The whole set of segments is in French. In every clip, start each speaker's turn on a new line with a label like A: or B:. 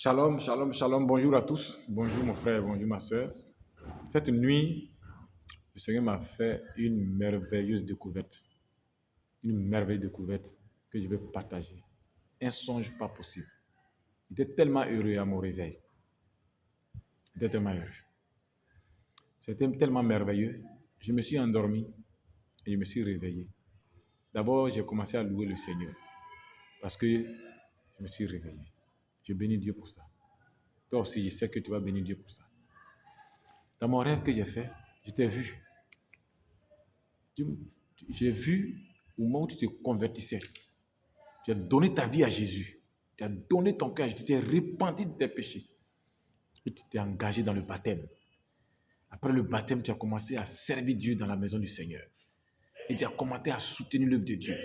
A: Shalom, shalom, shalom. Bonjour à tous. Bonjour mon frère, bonjour ma soeur. Cette nuit, le Seigneur m'a fait une merveilleuse découverte. Une merveilleuse découverte que je vais partager. Un songe pas possible. J'étais tellement heureux à mon réveil. J'étais tellement heureux. C'était tellement merveilleux. Je me suis endormi et je me suis réveillé. D'abord, j'ai commencé à louer le Seigneur parce que je me suis réveillé. Je bénis Dieu pour ça. Toi aussi, je sais que tu vas bénir Dieu pour ça. Dans mon rêve que j'ai fait, je t'ai vu. J'ai vu au moment où tu te convertissais. Tu as donné ta vie à Jésus. Tu as donné ton cœur. Tu t'es repenti de tes péchés. Et tu t'es engagé dans le baptême. Après le baptême, tu as commencé à servir Dieu dans la maison du Seigneur. Et tu as commencé à soutenir l'œuvre de Dieu.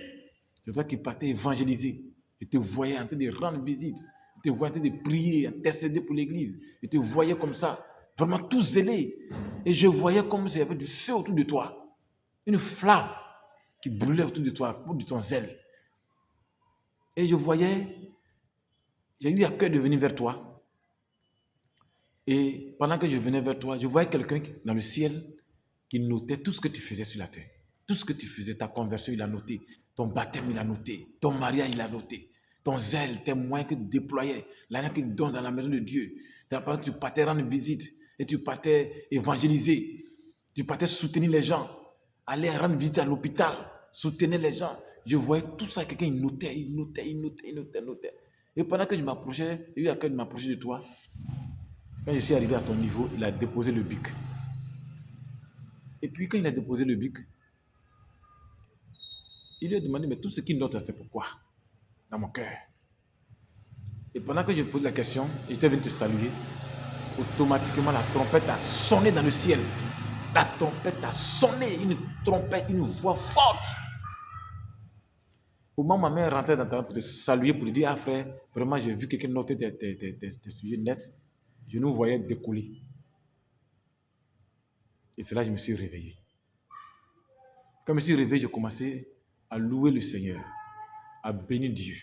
A: C'est toi qui partais évangéliser. Je te voyais en train de rendre visite. Je te voyais en train de prier, intercéder pour l'église. Je te voyais comme ça, vraiment tout zélé. Et je voyais comme s'il y avait du feu autour de toi. Une flamme qui brûlait autour de toi, autour de ton zèle. Et je voyais, j'ai eu à cœur de venir vers toi. Et pendant que je venais vers toi, je voyais quelqu'un dans le ciel qui notait tout ce que tu faisais sur la terre. Tout ce que tu faisais, ta conversion, il a noté. Ton baptême, il a noté. Ton mariage, il a noté. Ton zèle, tes moyens que tu déployais, l'argent que tu donnes dans la maison de Dieu. Tu partais rendre visite et tu partais évangéliser. Tu partais soutenir les gens. Aller rendre visite à l'hôpital, soutenir les gens. Je voyais tout ça, quelqu'un, il notait. Et pendant que je m'approchais, j'ai eu à cœur de m'approcher de toi. Quand je suis arrivé à ton niveau, il a déposé le bic. Et puis quand il a déposé le bic, il lui a demandé, mais tout ce qu'il note, c'est pourquoi? Dans mon cœur. Et pendant que je pose la question, j'étais venu te saluer, automatiquement la trompette a sonné dans le ciel. La trompette a sonné, une trompette, une voix forte. Au moment où ma mère rentrait dans ta pour te saluer, pour lui dire, ah frère, vraiment j'ai vu quelqu'un noter tes sujets nets, je nous voyais décoller. Et c'est là que je me suis réveillé. Quand je me suis réveillé, j'ai commencé à louer le Seigneur, à bénir Dieu.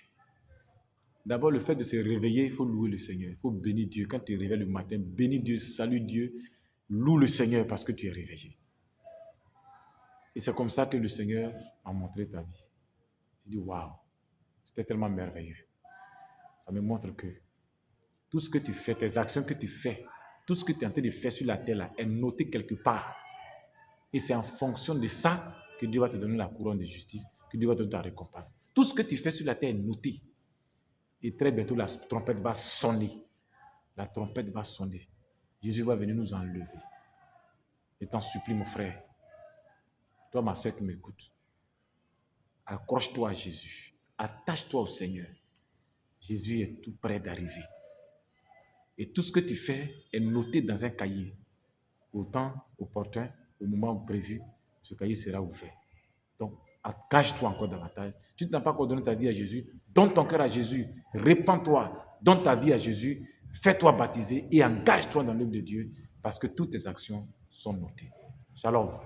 A: D'abord, le fait de se réveiller, il faut louer le Seigneur. Il faut bénir Dieu. Quand tu te réveilles le matin, bénis Dieu, salue Dieu, loue le Seigneur parce que tu es réveillé. Et c'est comme ça que le Seigneur a montré ta vie. J'ai dit, waouh, c'était tellement merveilleux. Ça me montre que tout ce que tu fais, tes actions que tu fais, tout ce que tu es en train de faire sur la terre là, est noté quelque part. Et c'est en fonction de ça que Dieu va te donner la couronne de justice, que Dieu va te donner ta récompense. Tout ce que tu fais sur la terre est noté. Et très bientôt, la trompette va sonner. La trompette va sonner. Jésus va venir nous enlever. Je t'en supplie, mon frère. Toi, ma soeur qui m'écoute. Accroche-toi à Jésus. Attache-toi au Seigneur. Jésus est tout près d'arriver. Et tout ce que tu fais est noté dans un cahier. Au temps opportun, au moment prévu, ce cahier sera ouvert. Donc, cache-toi encore davantage. Tu n'as pas encore donné ta vie à Jésus. Donne ton cœur à Jésus. Répands-toi. Donne ta vie à Jésus. Fais-toi baptiser et engage-toi dans l'œuvre de Dieu parce que toutes tes actions sont notées. Shalom.